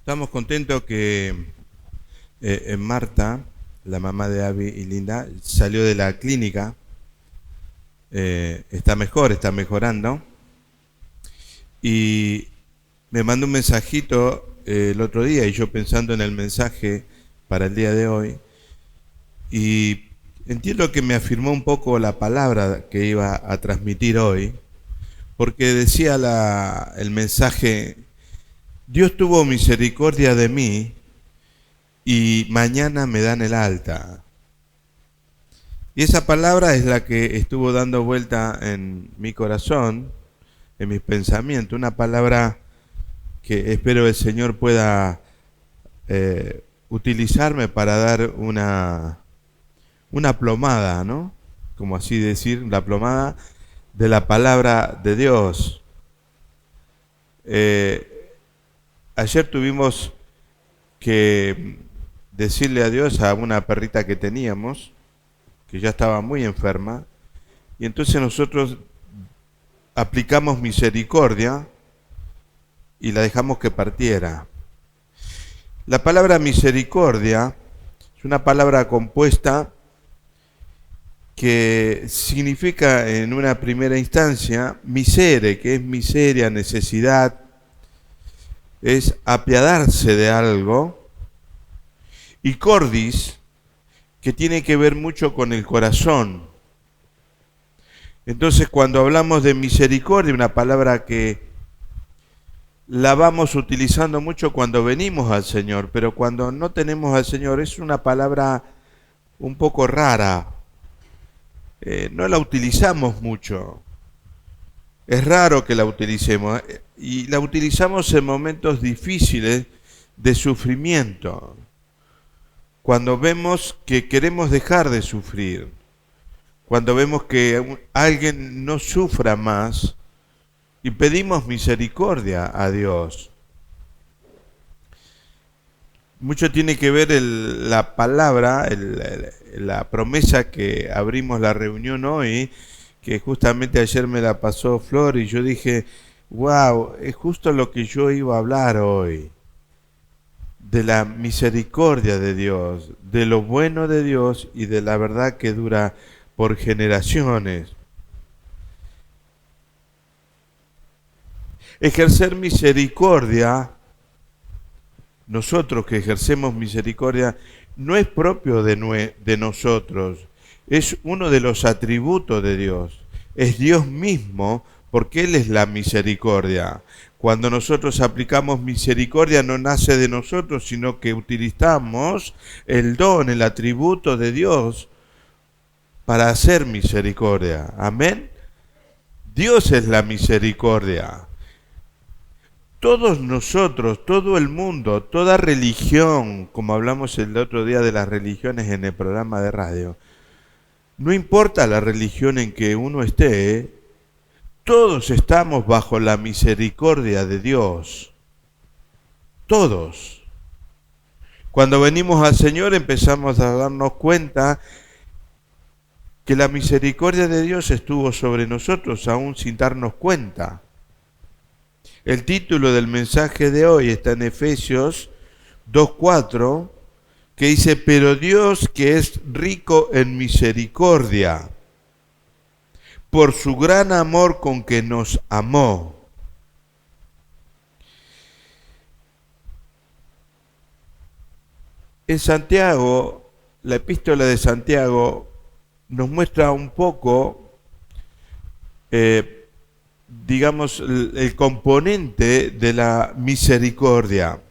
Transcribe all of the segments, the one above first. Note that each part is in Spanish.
Estamos contentos que Marta, la mamá de Abby y Linda, salió de la clínica, está mejor, está mejorando, y me mandó un mensajito el otro día, y yo pensando en el mensaje para el día de hoy, y entiendo que me afirmó un poco la palabra que iba a transmitir hoy, porque decía el mensaje: Dios tuvo misericordia de mí y mañana me dan el alta. Y esa palabra es la que estuvo dando vuelta en mi corazón, en mis pensamientos, una palabra que espero el Señor pueda utilizarme para dar una plomada, ¿no? Como así decir, la plomada de la palabra de Dios. Ayer tuvimos que decirle adiós a una perrita que teníamos, que ya estaba muy enferma, y entonces nosotros aplicamos misericordia y la dejamos que partiera. La palabra misericordia es una palabra compuesta que significa en una primera instancia misere, que es miseria, necesidad, es apiadarse de algo, y cordis, que tiene que ver mucho con el corazón. Entonces, cuando hablamos de misericordia, una palabra que la vamos utilizando mucho cuando venimos al Señor, pero cuando no tenemos al Señor es una palabra un poco rara. No la utilizamos mucho. Es raro que la utilicemos, y la utilizamos en momentos difíciles de sufrimiento, cuando vemos que queremos dejar de sufrir, cuando vemos que alguien no sufra más y pedimos misericordia a Dios. Mucho tiene que ver la palabra, la promesa que abrimos la reunión hoy, que justamente ayer me la pasó Flor, y yo dije: wow, es justo lo que yo iba a hablar hoy, de la misericordia de Dios, de lo bueno de Dios y de la verdad que dura por generaciones. Ejercer misericordia, nosotros que ejercemos misericordia, no es propio de nosotros, es uno de los atributos de Dios, es Dios mismo, porque Él es la misericordia. Cuando nosotros aplicamos misericordia no nace de nosotros, sino que utilizamos el don, el atributo de Dios para hacer misericordia. Amén. Dios es la misericordia. Todos nosotros, todo el mundo, toda religión, como hablamos el otro día de las religiones en el programa de radio, no importa la religión en que uno esté, todos estamos bajo la misericordia de Dios. Todos. Cuando venimos al Señor empezamos a darnos cuenta que la misericordia de Dios estuvo sobre nosotros aún sin darnos cuenta. El título del mensaje de hoy está en Efesios 2:4, que dice: pero Dios, que es rico en misericordia, por su gran amor con que nos amó. En Santiago, la epístola de Santiago nos muestra un poco, digamos, el componente de la misericordia.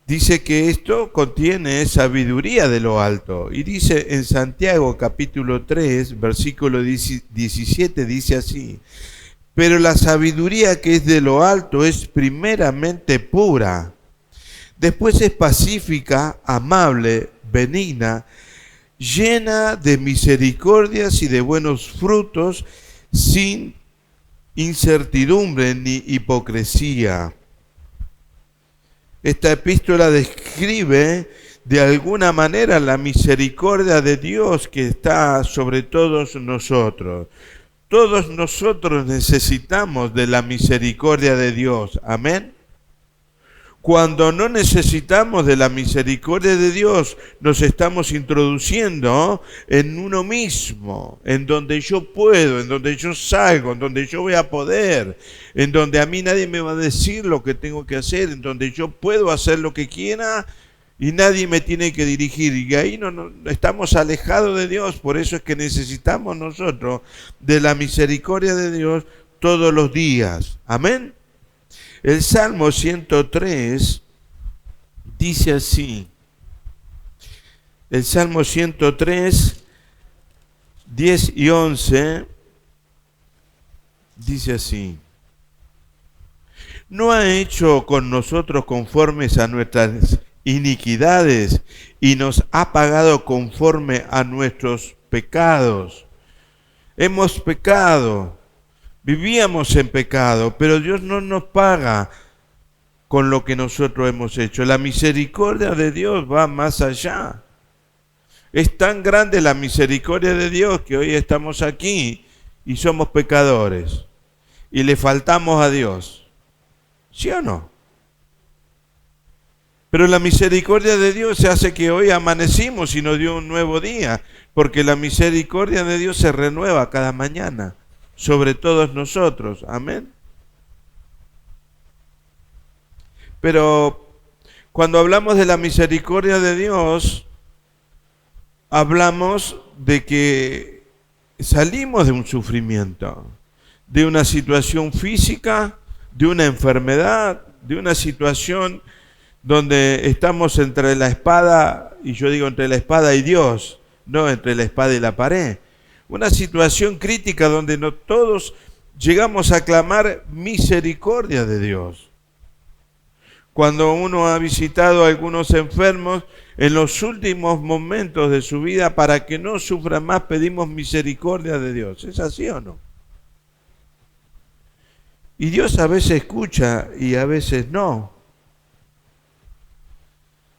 Dice que esto contiene sabiduría de lo alto. Y dice en Santiago capítulo 3, versículo 17, dice así: pero la sabiduría que es de lo alto es primeramente pura, después es pacífica, amable, benigna, llena de misericordias y de buenos frutos, sin incertidumbre ni hipocresía. Esta epístola describe de alguna manera la misericordia de Dios que está sobre todos nosotros. Todos nosotros necesitamos de la misericordia de Dios. Amén. Cuando no necesitamos de la misericordia de Dios, nos estamos introduciendo en uno mismo, en donde yo puedo, en donde yo salgo, en donde yo voy a poder, en donde a mí nadie me va a decir lo que tengo que hacer, en donde yo puedo hacer lo que quiera y nadie me tiene que dirigir. Y ahí no estamos alejados de Dios. Por eso es que necesitamos nosotros de la misericordia de Dios todos los días. Amén. El Salmo 103 dice así. El Salmo 103, 10 y 11 dice así. ¿No ha hecho con nosotros conformes a nuestras iniquidades y nos ha pagado conforme a nuestros pecados? Hemos pecado. Vivíamos en pecado, pero Dios no nos paga con lo que nosotros hemos hecho. La misericordia de Dios va más allá. Es tan grande la misericordia de Dios que hoy estamos aquí y somos pecadores y le faltamos a Dios. ¿Sí o no? Pero la misericordia de Dios se hace que hoy amanecimos y nos dio un nuevo día, porque la misericordia de Dios se renueva cada mañana sobre todos nosotros. Amén. Pero cuando hablamos de la misericordia de Dios, hablamos de que salimos de un sufrimiento, de una situación física, de una enfermedad, de una situación donde estamos entre la espada, y yo digo entre la espada y Dios, no entre la espada y la pared. Una situación crítica donde no todos llegamos a clamar misericordia de Dios. Cuando uno ha visitado a algunos enfermos, en los últimos momentos de su vida, para que no sufran más, pedimos misericordia de Dios. ¿Es así o no? Y Dios a veces escucha y a veces no.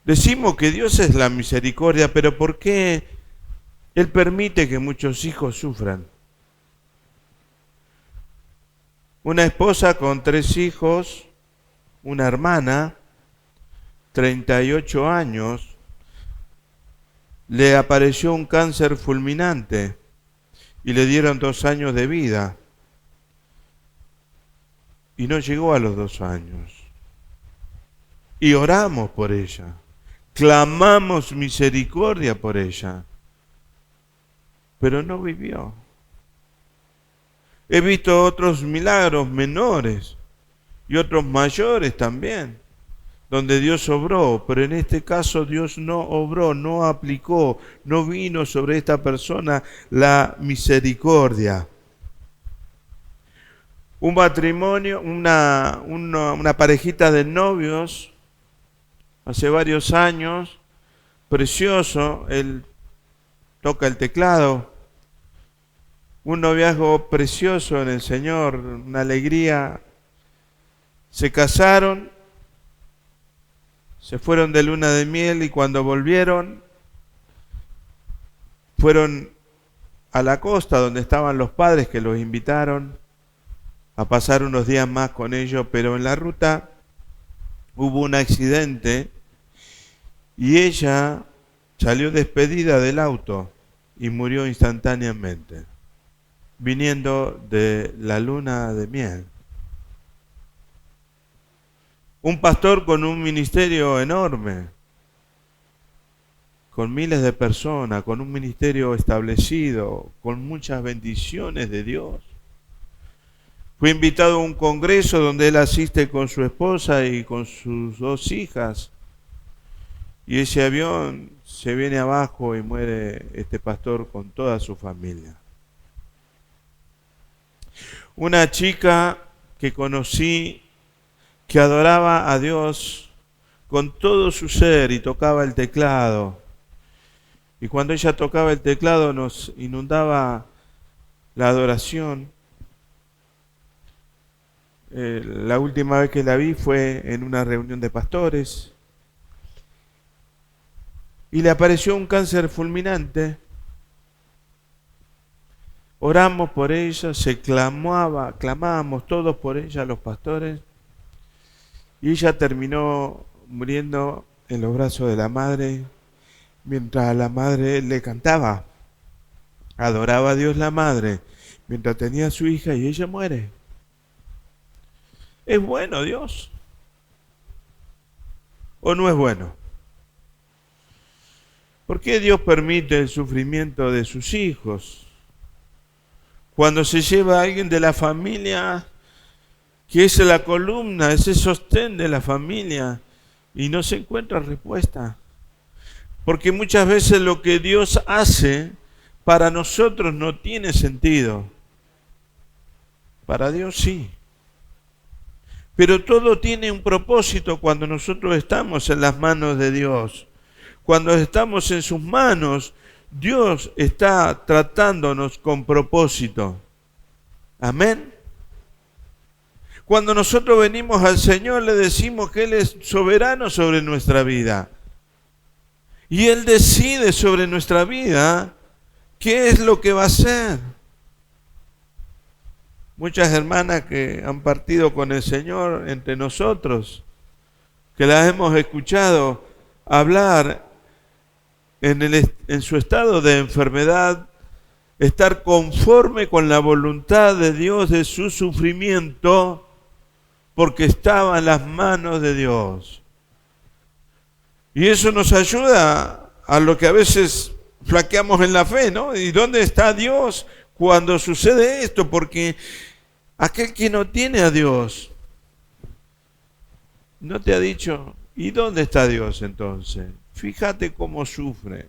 Decimos que Dios es la misericordia, pero ¿por qué Él permite que muchos hijos sufran? Una esposa con 3 hijos, una hermana, 38 años, le apareció un cáncer fulminante y le dieron 2 años de vida. Y no llegó a los 2 años. Y oramos por ella. Clamamos misericordia por ella. Pero no vivió. He visto otros milagros menores y otros mayores también, donde Dios obró, pero en este caso Dios no obró, no aplicó, no vino sobre esta persona la misericordia. Un matrimonio, una parejita de novios, hace varios años, precioso, él toca el teclado, un noviazgo precioso en el Señor, una alegría. Se casaron, se fueron de luna de miel y cuando volvieron, fueron a la costa donde estaban los padres que los invitaron a pasar unos días más con ellos, pero en la ruta hubo un accidente y ella salió despedida del auto y murió instantáneamente, viniendo de la luna de miel. Un pastor con un ministerio enorme, con miles de personas, con un ministerio establecido, con muchas bendiciones de Dios. Fue invitado a un congreso donde él asiste con su esposa y con sus 2 hijas. Y ese avión se viene abajo y muere este pastor con toda su familia. Una chica que conocí que adoraba a Dios con todo su ser y tocaba el teclado. Y cuando ella tocaba el teclado nos inundaba la adoración. La última vez que la vi fue en una reunión de pastores y le apareció un cáncer fulminante. Oramos por ella, clamábamos todos por ella, los pastores, Y ella terminó muriendo en los brazos de la madre, mientras la madre le cantaba. Adoraba a Dios la madre, mientras tenía a su hija y ella muere. ¿Es bueno Dios? ¿O no es bueno? ¿Por qué Dios permite el sufrimiento de sus hijos? Cuando se lleva a alguien de la familia, que es la columna, ese sostén de la familia, y no se encuentra respuesta. Porque muchas veces lo que Dios hace para nosotros no tiene sentido. Para Dios sí. Pero todo tiene un propósito cuando nosotros estamos en las manos de Dios. Cuando estamos en sus manos, Dios está tratándonos con propósito. Amén. Cuando nosotros venimos al Señor, le decimos que Él es soberano sobre nuestra vida. Y Él decide sobre nuestra vida qué es lo que va a hacer. Muchas hermanas que han partido con el Señor entre nosotros, que las hemos escuchado hablar en su estado de enfermedad, estar conforme con la voluntad de Dios de su sufrimiento, porque estaba en las manos de Dios. Y eso nos ayuda a lo que a veces flaqueamos en la fe, ¿no? ¿Y dónde está Dios cuando sucede esto? Porque aquel que no tiene a Dios no te ha dicho, ¿y dónde está Dios entonces? Fíjate cómo sufre.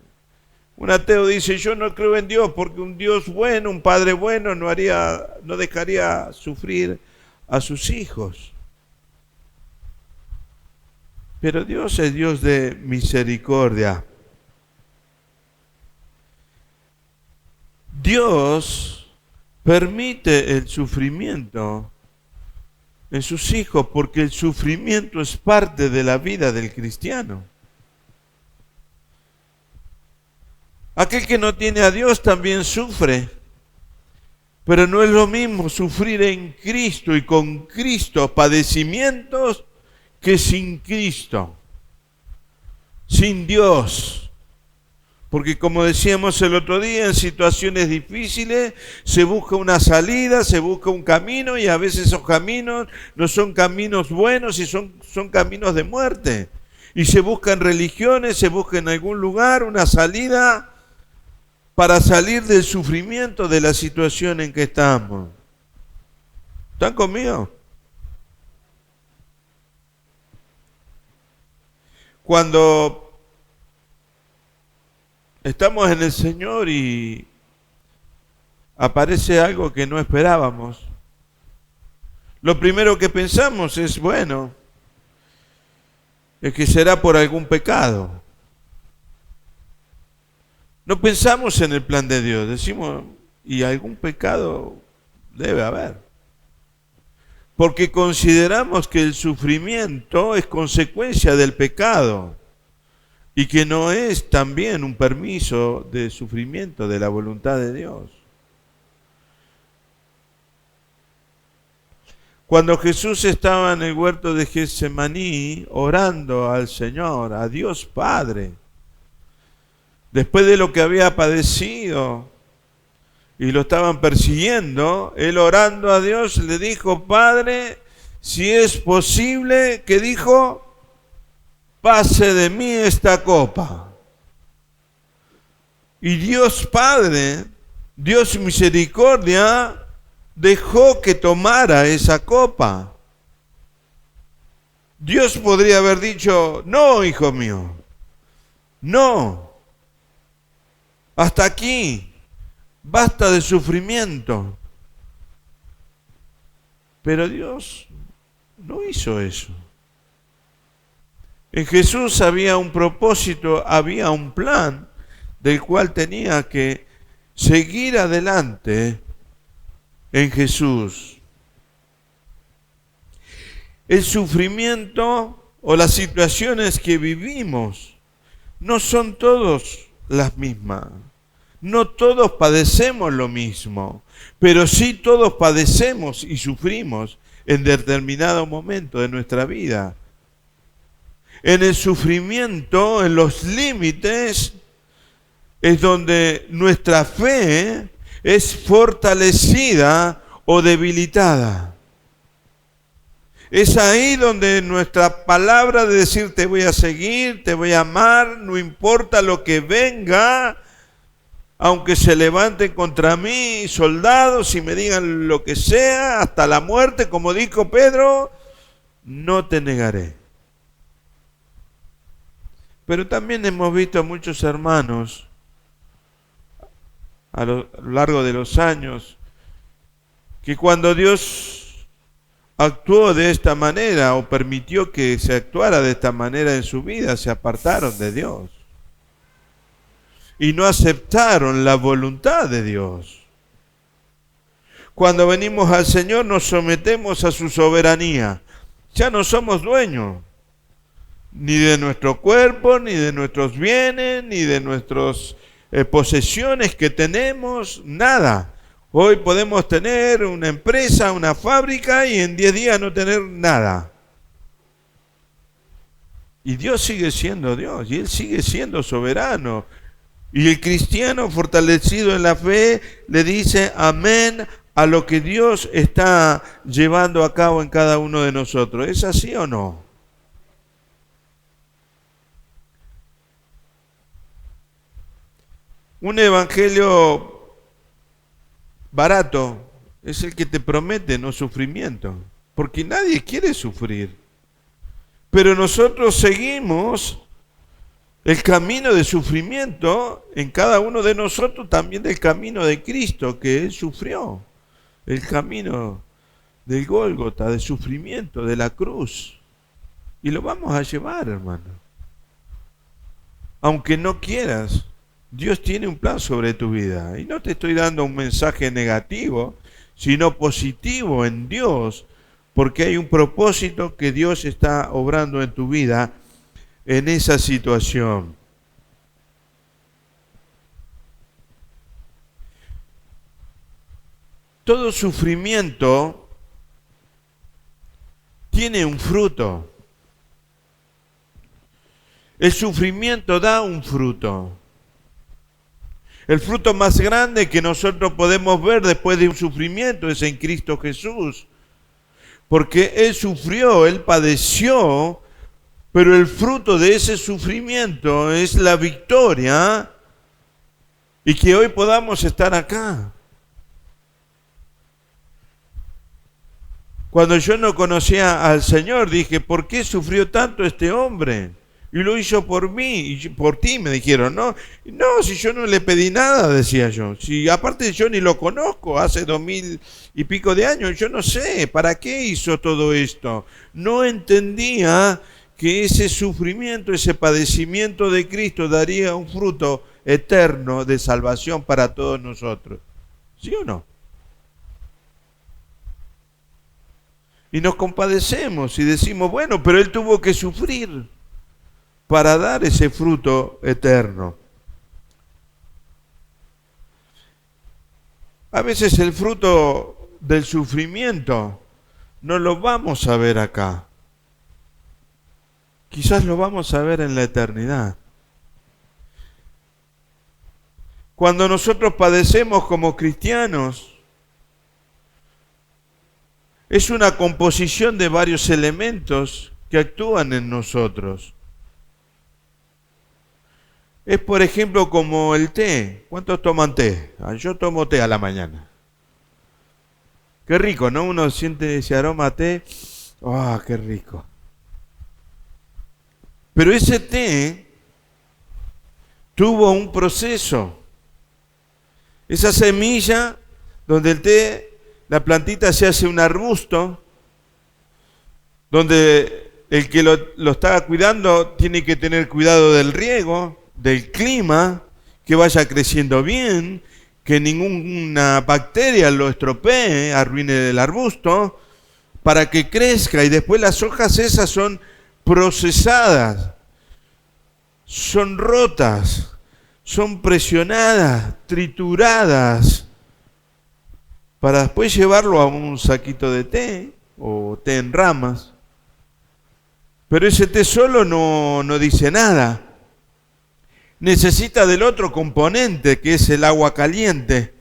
Un ateo dice, yo no creo en Dios porque un Dios bueno, un Padre bueno no dejaría sufrir a sus hijos. Pero Dios es Dios de misericordia. Dios permite el sufrimiento en sus hijos porque el sufrimiento es parte de la vida del cristiano. Aquel que no tiene a Dios también sufre, pero no es lo mismo sufrir en Cristo y con Cristo padecimientos que sin Cristo, sin Dios. Porque como decíamos el otro día, en situaciones difíciles se busca una salida, se busca un camino y a veces esos caminos no son caminos buenos y son caminos de muerte. Y se busca en religiones, se busca en algún lugar una salida para salir del sufrimiento de la situación en que estamos. ¿Están conmigo? Cuando estamos en el Señor y aparece algo que no esperábamos, lo primero que pensamos es, bueno, es que será por algún pecado. No pensamos en el plan de Dios, decimos, y algún pecado debe haber. Porque consideramos que el sufrimiento es consecuencia del pecado y que no es también un permiso de sufrimiento de la voluntad de Dios. Cuando Jesús estaba en el huerto de Getsemaní orando al Señor, a Dios Padre, después de lo que había padecido y lo estaban persiguiendo, él orando a Dios le dijo, Padre, si es posible, ¿qué dijo? Pase de mí esta copa. Y Dios Padre, Dios misericordia, dejó que tomara esa copa. Dios podría haber dicho, no, hijo mío, no, hasta aquí, basta de sufrimiento. Pero Dios no hizo eso. En Jesús había un propósito, había un plan del cual tenía que seguir adelante en Jesús. El sufrimiento o las situaciones que vivimos no son todos las mismas. No todos padecemos lo mismo, pero sí todos padecemos y sufrimos en determinado momento de nuestra vida En el sufrimiento, en los límites, es donde nuestra fe es fortalecida o debilitada. Es ahí donde nuestra palabra de decir te voy a seguir, te voy a amar, no importa lo que venga, aunque se levanten contra mí soldados y me digan lo que sea, hasta la muerte, como dijo Pedro, no te negaré. Pero también hemos visto a muchos hermanos a lo largo de los años que cuando Dios actuó de esta manera o permitió que se actuara de esta manera en su vida, se apartaron de Dios y no aceptaron la voluntad de Dios. Cuando venimos al Señor nos sometemos a su soberanía. Ya no somos dueños ni de nuestro cuerpo, ni de nuestros bienes, ni de nuestras posesiones que tenemos, nada. Hoy podemos tener una empresa, una fábrica y en 10 días no tener nada. Y Dios sigue siendo Dios y Él sigue siendo soberano. Y el cristiano fortalecido en la fe le dice amén a lo que Dios está llevando a cabo en cada uno de nosotros. ¿Es así o no? Un evangelio barato es el que te promete no sufrimiento, porque nadie quiere sufrir. Pero nosotros seguimos el camino de sufrimiento en cada uno de nosotros, también del camino de Cristo que Él sufrió, el camino del Gólgota, de sufrimiento, de la cruz. Y lo vamos a llevar, hermano. Aunque no quieras, Dios tiene un plan sobre tu vida. Y no te estoy dando un mensaje negativo, sino positivo en Dios, porque hay un propósito que Dios está obrando en tu vida en esa situación. Todo sufrimiento tiene un fruto. El sufrimiento da un fruto. El fruto más grande que nosotros podemos ver después de un sufrimiento es en Cristo Jesús. Porque Él sufrió, Él padeció, pero el fruto de ese sufrimiento es la victoria y que hoy podamos estar acá. Cuando yo no conocía al Señor, dije, ¿por qué sufrió tanto este hombre? Y lo hizo por mí, y por ti, me dijeron, ¿no? No, si yo no le pedí nada, decía yo. Si aparte yo ni lo conozco, hace 2000 y pico de años, yo no sé, ¿para qué hizo todo esto? No entendía que ese sufrimiento, ese padecimiento de Cristo daría un fruto eterno de salvación para todos nosotros. ¿Sí o no? Y nos compadecemos y decimos, bueno, pero Él tuvo que sufrir para dar ese fruto eterno. A veces el fruto del sufrimiento no lo vamos a ver acá. Quizás lo vamos a ver en la eternidad. Cuando nosotros padecemos como cristianos, es una composición de varios elementos que actúan en nosotros. Es, por ejemplo, como el té. ¿Cuántos toman té? Yo tomo té a la mañana. Qué rico, ¿no? Uno siente ese aroma a té. ¡Ah, qué rico! Pero ese té tuvo un proceso. Esa semilla donde el té, la plantita se hace un arbusto, donde el que lo está cuidando tiene que tener cuidado del riego, del clima, que vaya creciendo bien, que ninguna bacteria lo estropee, arruine el arbusto, para que crezca. Y después las hojas esas son procesadas, son rotas, son presionadas, trituradas, para después llevarlo a un saquito de té o té en ramas. Pero ese té solo no dice nada. Necesita del otro componente, que es el agua caliente,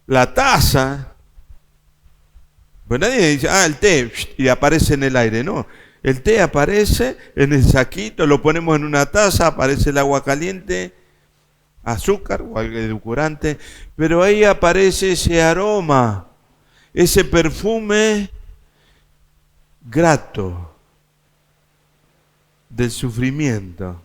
la taza. Pues nadie dice, el té, y aparece en el aire. No, el té aparece en el saquito, lo ponemos en una taza, aparece el agua caliente, azúcar o algo edulcorante, pero ahí aparece ese aroma, ese perfume grato del sufrimiento,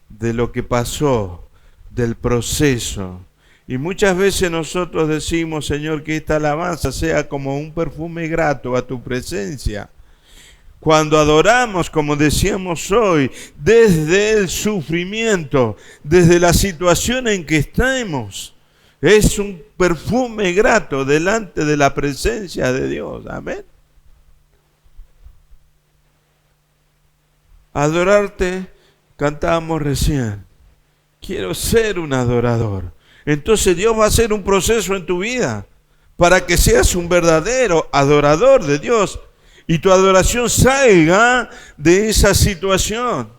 de lo que pasó, del proceso. Y muchas veces nosotros decimos, Señor, que esta alabanza sea como un perfume grato a tu presencia. Cuando adoramos, como decíamos hoy, desde el sufrimiento, desde la situación en que estamos, es un perfume grato delante de la presencia de Dios. Amén. Adorarte, cantábamos recién. Quiero ser un adorador. Entonces Dios va a hacer un proceso en tu vida para que seas un verdadero adorador de Dios y tu adoración salga de esa situación.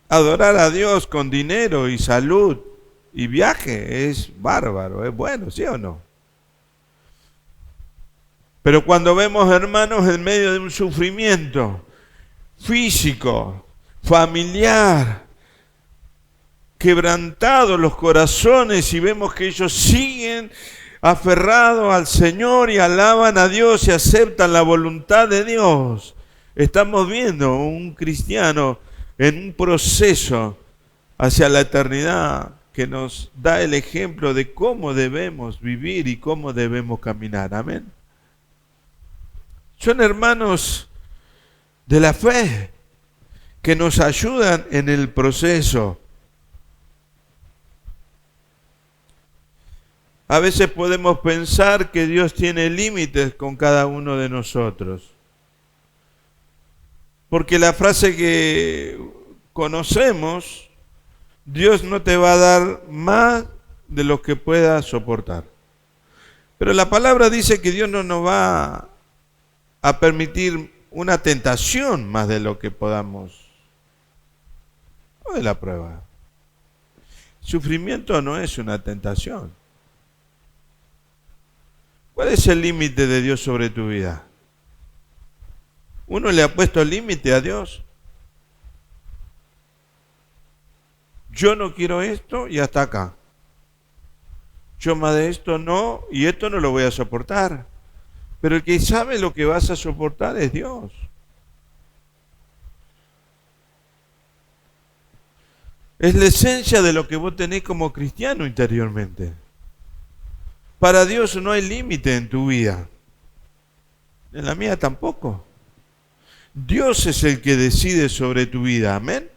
Adorar a Dios con dinero y salud y viaje es bárbaro, es bueno, ¿sí o no? Pero cuando vemos hermanos en medio de un sufrimiento físico, familiar, quebrantados los corazones y vemos que ellos siguen aferrados al Señor y alaban a Dios y aceptan la voluntad de Dios, estamos viendo un cristiano en un proceso hacia la eternidad que nos da el ejemplo de cómo debemos vivir y cómo debemos caminar. Amén. Son hermanos de la fe que nos ayudan en el proceso. A veces podemos pensar que Dios tiene límites con cada uno de nosotros. Porque la frase que conocemos, Dios no te va a dar más de lo que puedas soportar. Pero la palabra dice que Dios no nos va a permitir una tentación más de lo que podamos. No es la prueba. Sufrimiento no es una tentación. ¿Cuál es el límite de Dios sobre tu vida? ¿Uno le ha puesto límite a Dios? Yo no quiero esto y hasta acá. Yo más de esto no, y esto no lo voy a soportar. Pero el que sabe lo que vas a soportar es Dios. Es la esencia de lo que vos tenés como cristiano interiormente. Para Dios no hay límite en tu vida. En la mía tampoco. Dios es el que decide sobre tu vida. Amén.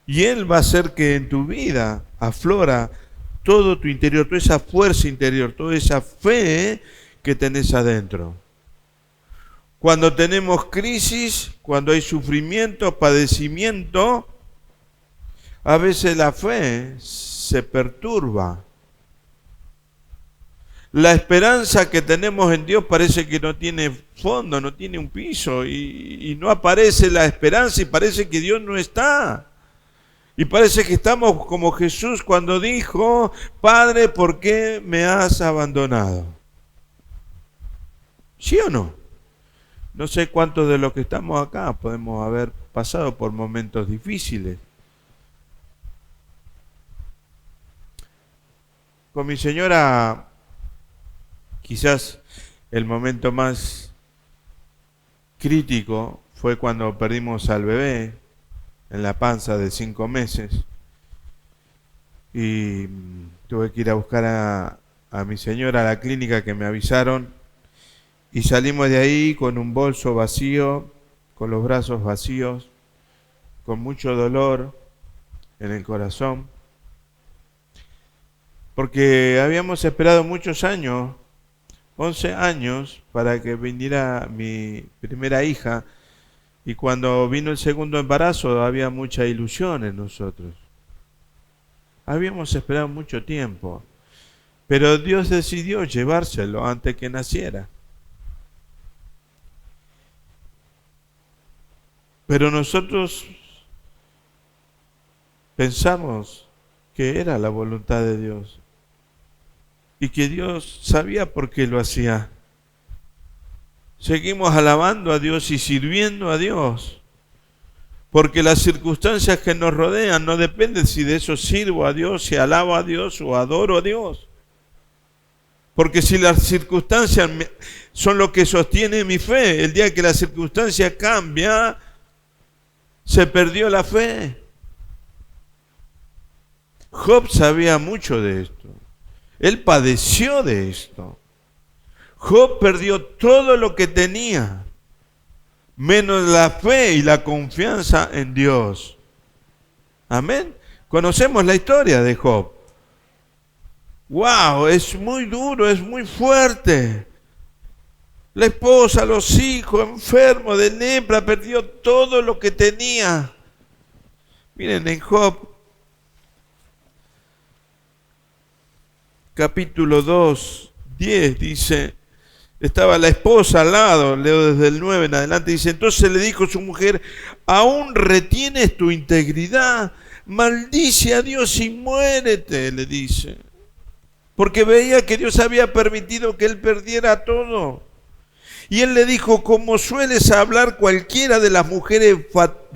Y Él va a hacer que en tu vida aflora todo tu interior, toda esa fuerza interior, toda esa fe que tenés adentro. Cuando tenemos crisis, cuando hay sufrimiento, padecimiento, a veces la fe se perturba. La esperanza que tenemos en Dios parece que no tiene fondo, no tiene un piso y no aparece la esperanza y parece que Dios no está. Y parece que estamos como Jesús cuando dijo, Padre, ¿por qué me has abandonado? ¿Sí o no? No sé cuántos de los que estamos acá podemos haber pasado por momentos difíciles. Con mi señora, quizás el momento más crítico fue cuando perdimos al bebé en la panza de 5 meses y tuve que ir a buscar a mi señora a la clínica que me avisaron y salimos de ahí con un bolso vacío, con los brazos vacíos, con mucho dolor en el corazón, porque habíamos esperado muchos años, 11 años, para que viniera mi primera hija, y cuando vino el segundo embarazo había mucha ilusión en nosotros. Habíamos esperado mucho tiempo, pero Dios decidió llevárselo antes que naciera. Pero nosotros pensamos que era la voluntad de Dios y que Dios sabía por qué lo hacía. Seguimos alabando a Dios y sirviendo a Dios, porque las circunstancias que nos rodean no dependen si de eso sirvo a Dios, si alabo a Dios o adoro a Dios. Porque si las circunstancias son lo que sostiene mi fe, el día que la circunstancia cambia, se perdió la fe. Job sabía mucho de esto. Él padeció de esto. Job perdió todo lo que tenía, menos la fe y la confianza en Dios. Amén. Conocemos la historia de Job. ¡Wow! Es muy duro, es muy fuerte. La esposa, los hijos, enfermo de lepra, perdió todo lo que tenía. Miren, en Job, capítulo 2, 10, dice, estaba la esposa al lado, leo desde el 9 en adelante, dice, entonces le dijo su mujer, ¿aún retienes tu integridad? Maldice a Dios y muérete, le dice. Porque veía que Dios había permitido que él perdiera todo. Y él le dijo, como sueles hablar cualquiera de las mujeres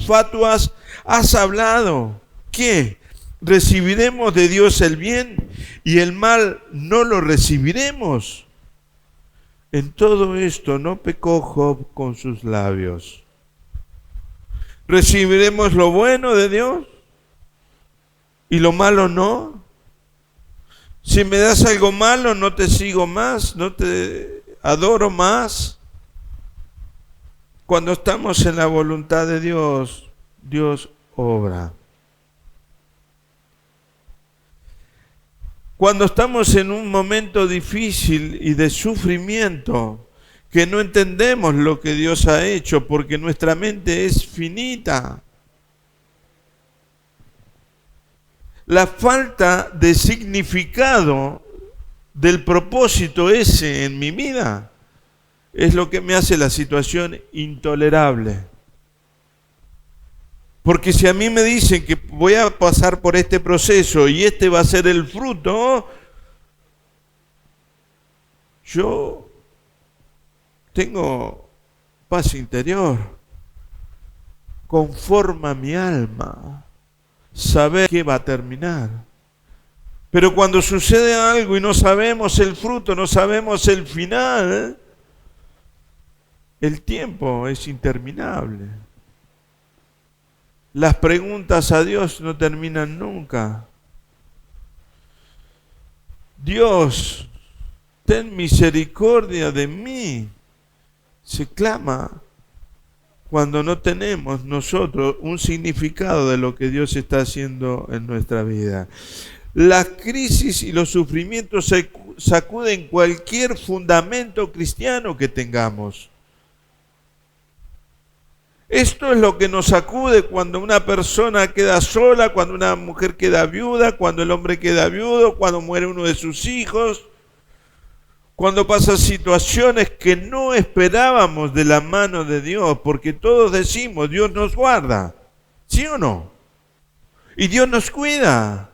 fatuas, has hablado. ¿Qué? ¿Recibiremos de Dios el bien y el mal no lo recibiremos? En todo esto no pecó Job con sus labios. ¿Recibiremos lo bueno de Dios y lo malo no? Si me das algo malo, no te sigo más, no te adoro más. Cuando estamos en la voluntad de Dios, Dios obra. Cuando estamos en un momento difícil y de sufrimiento, que no entendemos lo que Dios ha hecho porque nuestra mente es finita, la falta de significado del propósito ese en mi vida es lo que me hace la situación intolerable. Porque si a mí me dicen que voy a pasar por este proceso y este va a ser el fruto, yo tengo paz interior, conforma mi alma, saber que va a terminar. Pero cuando sucede algo y no sabemos el fruto, no sabemos el final, el tiempo es interminable. Las preguntas a Dios no terminan nunca. Dios, ten misericordia de mí, se clama cuando no tenemos nosotros un significado de lo que Dios está haciendo en nuestra vida. Las crisis y los sufrimientos sacuden cualquier fundamento cristiano que tengamos. Esto es lo que nos sacude cuando una persona queda sola, cuando una mujer queda viuda, cuando el hombre queda viudo, cuando muere uno de sus hijos, cuando pasan situaciones que no esperábamos de la mano de Dios, porque todos decimos, Dios nos guarda, ¿sí o no? Y Dios nos cuida,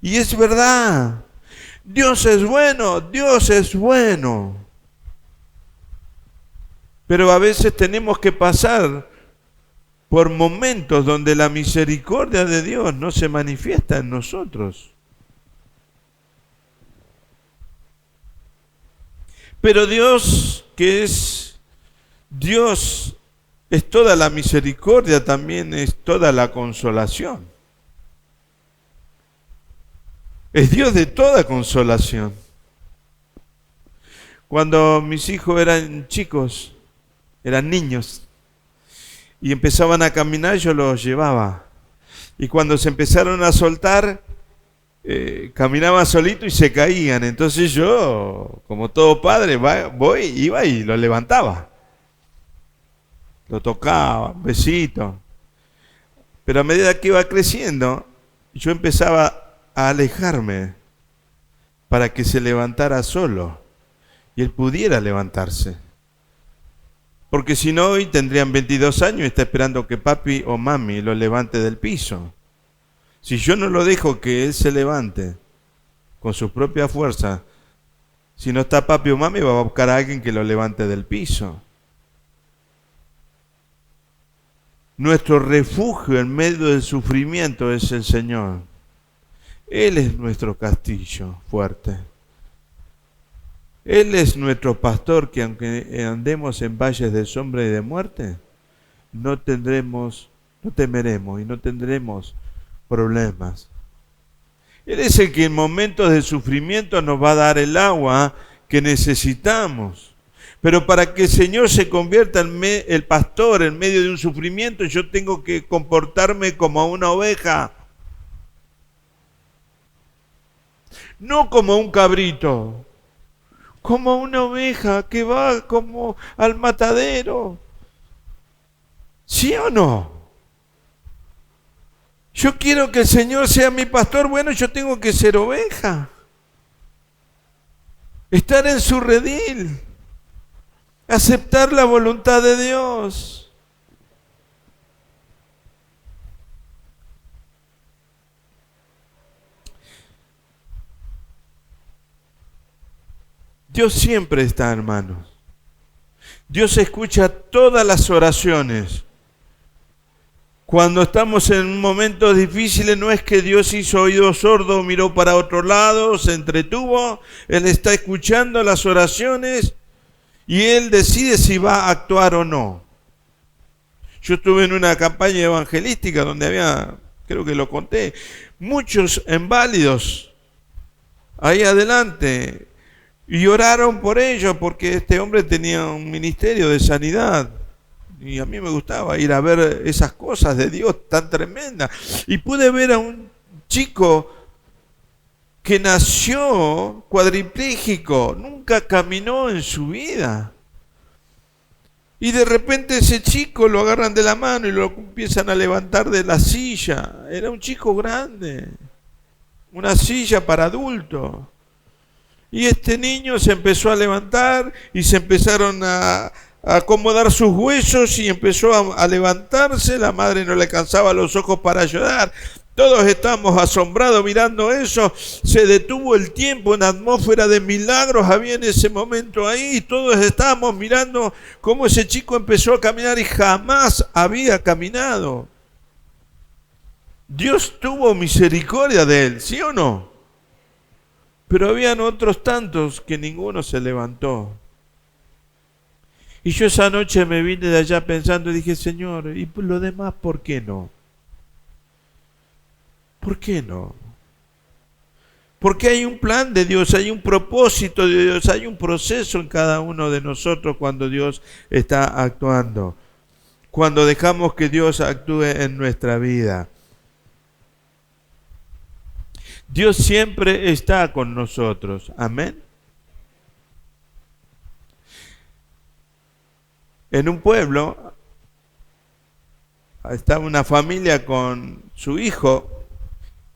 y es verdad, Dios es bueno, Dios es bueno. Pero a veces tenemos que pasar por momentos donde la misericordia de Dios no se manifiesta en nosotros. Pero Dios, que es Dios, es toda la misericordia, también es toda la consolación. Es Dios de toda consolación. Cuando mis hijos eran chicos, eran niños, y empezaban a caminar, yo los llevaba. Y cuando se empezaron a soltar, caminaban solitos y se caían. Entonces yo, como todo padre, iba y lo levantaba. Lo tocaba, un besito. Pero a medida que iba creciendo, yo empezaba a alejarme para que se levantara solo y él pudiera levantarse. Porque si no, hoy tendrían 22 años y está esperando que papi o mami lo levante del piso. Si yo no lo dejo que él se levante con su propia fuerza, si no está papi o mami, va a buscar a alguien que lo levante del piso. Nuestro refugio en medio del sufrimiento es el Señor. Él es nuestro castillo fuerte. Él es nuestro pastor que aunque andemos en valles de sombra y de muerte, no temeremos y no tendremos problemas. Él es el que en momentos de sufrimiento nos va a dar el agua que necesitamos. Pero para que el Señor se convierta en el pastor en medio de un sufrimiento, yo tengo que comportarme como una oveja. No como un cabrito, como una oveja que va como al matadero. ¿Sí o no? Yo quiero que el Señor sea mi pastor, bueno, yo tengo que ser oveja. Estar en su redil. Aceptar la voluntad de Dios. Dios siempre está, hermanos. Dios escucha todas las oraciones. Cuando estamos en momentos difíciles, no es que Dios hizo oído sordo, miró para otro lado, se entretuvo. Él está escuchando las oraciones y Él decide si va a actuar o no. Yo estuve en una campaña evangelística donde había, creo que lo conté, muchos inválidos ahí adelante. Y oraron por ellos porque este hombre tenía un ministerio de sanidad. Y a mí me gustaba ir a ver esas cosas de Dios tan tremendas. Y pude ver a un chico que nació cuadripléjico, nunca caminó en su vida. Y de repente ese chico lo agarran de la mano y lo empiezan a levantar de la silla. Era un chico grande, una silla para adultos. Y este niño se empezó a levantar y se empezaron a acomodar sus huesos y empezó a levantarse. La madre no le alcanzaba los ojos para llorar. Todos estábamos asombrados mirando eso. Se detuvo el tiempo, una atmósfera de milagros había en ese momento ahí. Todos estábamos mirando cómo ese chico empezó a caminar y jamás había caminado. Dios tuvo misericordia de él, ¿sí o no? Pero habían otros tantos que ninguno se levantó. Y yo esa noche me vine de allá pensando y dije, Señor, ¿y lo demás por qué no? ¿Por qué no? Porque hay un plan de Dios, hay un propósito de Dios, hay un proceso en cada uno de nosotros cuando Dios está actuando. Cuando dejamos que Dios actúe en nuestra vida. Dios siempre está con nosotros. Amén. En un pueblo estaba una familia con su hijo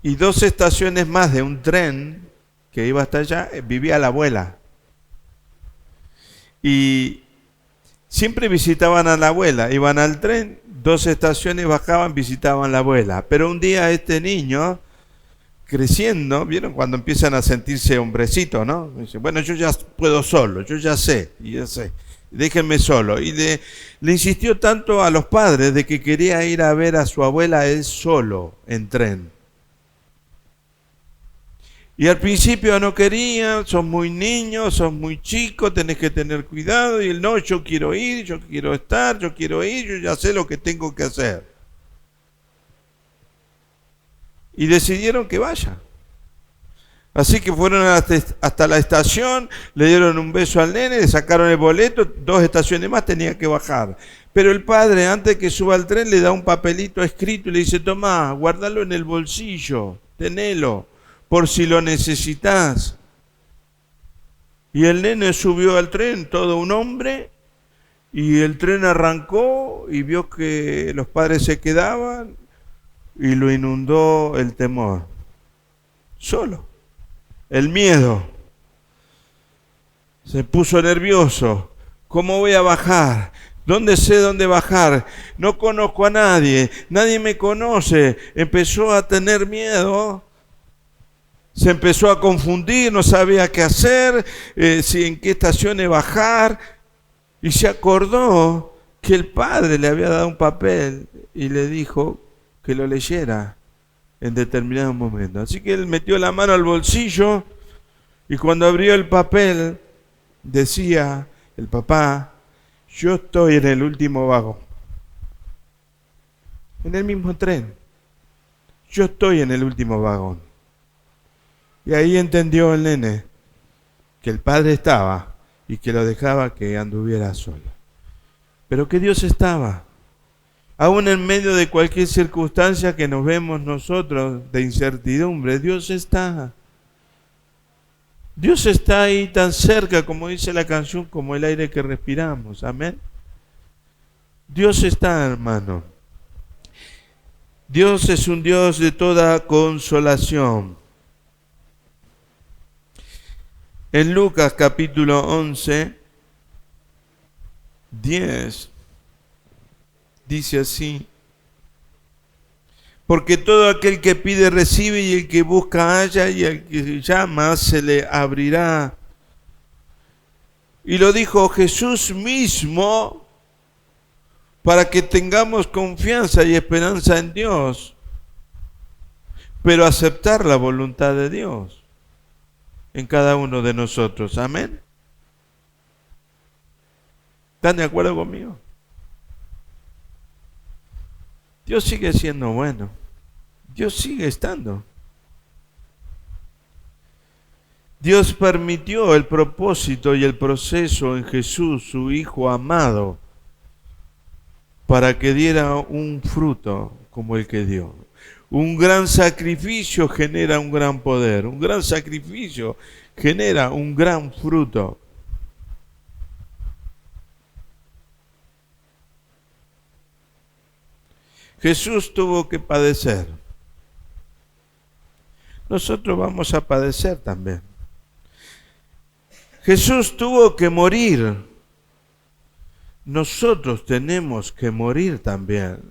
y 2 estaciones más de un tren que iba hasta allá, vivía la abuela. Y siempre visitaban a la abuela, iban al tren, 2 estaciones bajaban, visitaban a la abuela. Pero un día este niño, creciendo, ¿vieron? Cuando empiezan a sentirse hombrecitos, ¿no? Dice, bueno, yo ya puedo solo, yo ya sé, déjenme solo. Y le insistió tanto a los padres de que quería ir a ver a su abuela él solo en tren. Y al principio no quería, son muy niños, son muy chicos, tenés que tener cuidado. Y él, no, yo quiero ir, yo quiero estar, yo quiero ir, yo ya sé lo que tengo que hacer. Y decidieron que vaya. Así que fueron hasta la estación, le dieron un beso al nene, le sacaron el boleto, 2 estaciones más tenía que bajar. Pero el padre, antes que suba al tren, le da un papelito escrito y le dice, tomá, guardalo en el bolsillo, tenelo, por si lo necesitas. Y el nene subió al tren, todo un hombre, y el tren arrancó y vio que los padres se quedaban y lo inundó el temor. Solo. El miedo. Se puso nervioso. ¿Cómo voy a bajar? ¿Dónde sé dónde bajar? No conozco a nadie, nadie me conoce. Empezó a tener miedo, se empezó a confundir, no sabía qué hacer, si en qué estaciones bajar, y se acordó que el padre le había dado un papel y le dijo que lo leyera en determinado momento. Así que él metió la mano al bolsillo y cuando abrió el papel decía el papá: yo estoy en el último vagón, en el mismo tren, yo estoy en el último vagón. Y ahí entendió el nene que el padre estaba y que lo dejaba que anduviera solo, pero que Dios estaba. Aún en medio de cualquier circunstancia que nos vemos nosotros de incertidumbre, Dios está. Dios está ahí tan cerca, como dice la canción, como el aire que respiramos. Amén. Dios está, hermano. Dios es un Dios de toda consolación. En Lucas capítulo 11, 10, dice así: porque todo aquel que pide recibe, y el que busca halla, y al que llama se le abrirá. Y lo dijo Jesús mismo para que tengamos confianza y esperanza en Dios, pero aceptar la voluntad de Dios en cada uno de nosotros. Amén. ¿Están de acuerdo conmigo? Dios sigue siendo bueno. Dios sigue estando. Dios permitió el propósito y el proceso en Jesús, su Hijo amado, para que diera un fruto como el que dio. Un gran sacrificio genera un gran poder. Un gran sacrificio genera un gran fruto. Jesús tuvo que padecer. Nosotros vamos a padecer también. Jesús tuvo que morir. Nosotros tenemos que morir también.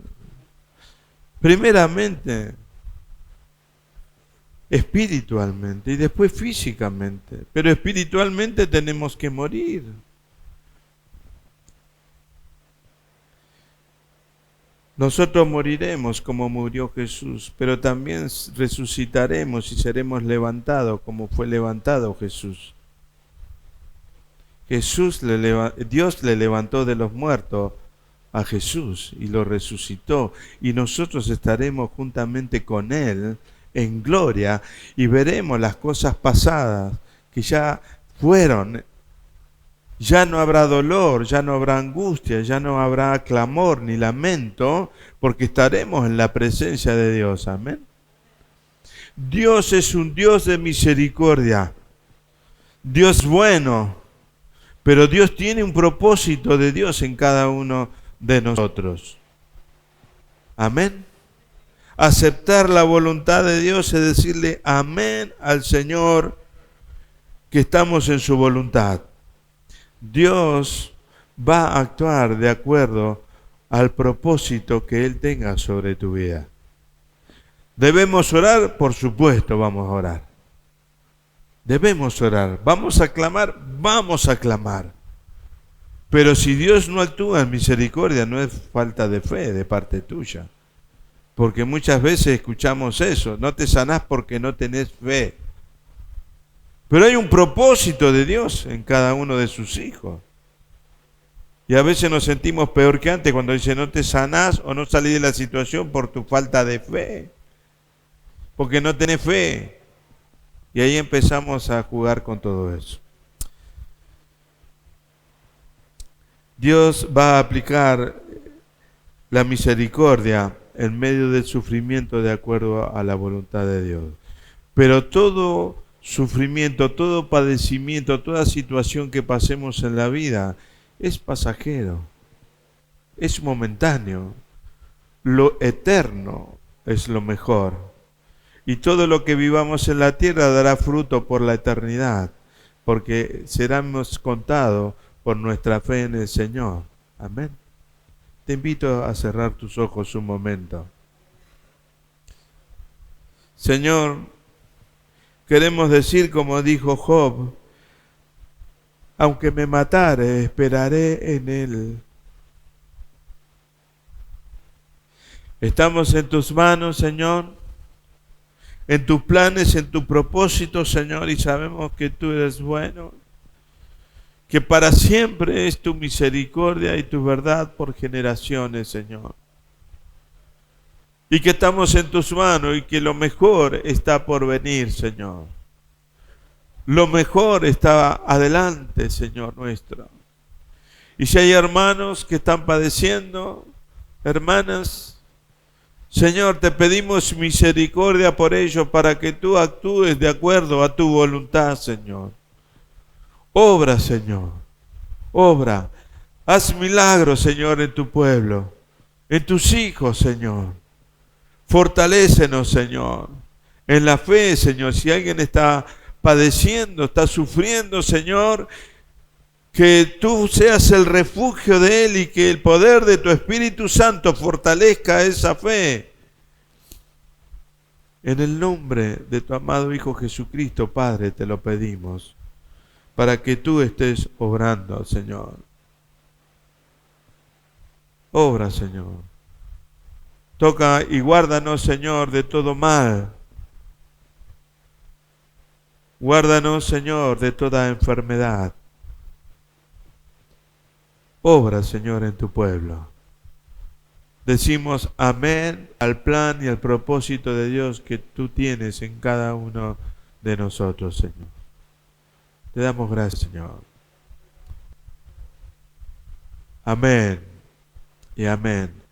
Primeramente, espiritualmente y después físicamente. Pero espiritualmente tenemos que morir. Nosotros moriremos como murió Jesús, pero también resucitaremos y seremos levantados como fue levantado Jesús. Dios le levantó de los muertos a Jesús y lo resucitó, y nosotros estaremos juntamente con Él en gloria y veremos las cosas pasadas que ya fueron. Ya no habrá dolor, ya no habrá angustia, ya no habrá clamor ni lamento, porque estaremos en la presencia de Dios. Amén. Dios es un Dios de misericordia, Dios bueno, pero Dios tiene un propósito de Dios en cada uno de nosotros. Amén. Aceptar la voluntad de Dios es decirle amén al Señor, que estamos en su voluntad. Dios va a actuar de acuerdo al propósito que Él tenga sobre tu vida. ¿Debemos orar? Por supuesto vamos a orar. Debemos orar. ¿Vamos a clamar? Vamos a clamar. Pero si Dios no actúa en misericordia, no es falta de fe de parte tuya. Porque muchas veces escuchamos eso: no te sanás porque no tenés fe. Pero hay un propósito de Dios en cada uno de sus hijos. Y a veces nos sentimos peor que antes cuando dice no te sanás o no salís de la situación por tu falta de fe. Porque no tenés fe. Y ahí empezamos a jugar con todo eso. Dios va a aplicar la misericordia en medio del sufrimiento de acuerdo a la voluntad de Dios. Pero todo sufrimiento, todo padecimiento, toda situación que pasemos en la vida es pasajero, es momentáneo. Lo eterno es lo mejor. Y todo lo que vivamos en la tierra dará fruto por la eternidad, porque seremos contados por nuestra fe en el Señor. Amén. Te invito a cerrar tus ojos un momento. Señor, queremos decir como dijo Job, aunque me matare, esperaré en Él. Estamos en tus manos, Señor, en tus planes, en tu propósito, Señor, y sabemos que tú eres bueno, que para siempre es tu misericordia y tu verdad por generaciones, Señor. Y que estamos en tus manos y que lo mejor está por venir, Señor. Lo mejor está adelante, Señor nuestro. Y si hay hermanos que están padeciendo, hermanas, Señor, te pedimos misericordia por ellos para que tú actúes de acuerdo a tu voluntad, Señor. Obra, Señor. Obra. Haz milagros, Señor, en tu pueblo, en tus hijos, Señor. Fortalécenos, Señor, en la fe, Señor. Si alguien está padeciendo, está sufriendo, Señor, que tú seas el refugio de él y que el poder de tu Espíritu Santo fortalezca esa fe. En el nombre de tu amado Hijo Jesucristo, Padre, te lo pedimos, para que tú estés obrando, Señor. Obra, Señor. Toca y guárdanos, Señor, de todo mal. Guárdanos, Señor, de toda enfermedad. Obra, Señor, en tu pueblo. Decimos amén al plan y al propósito de Dios que tú tienes en cada uno de nosotros, Señor. Te damos gracias, Señor. Amén y amén.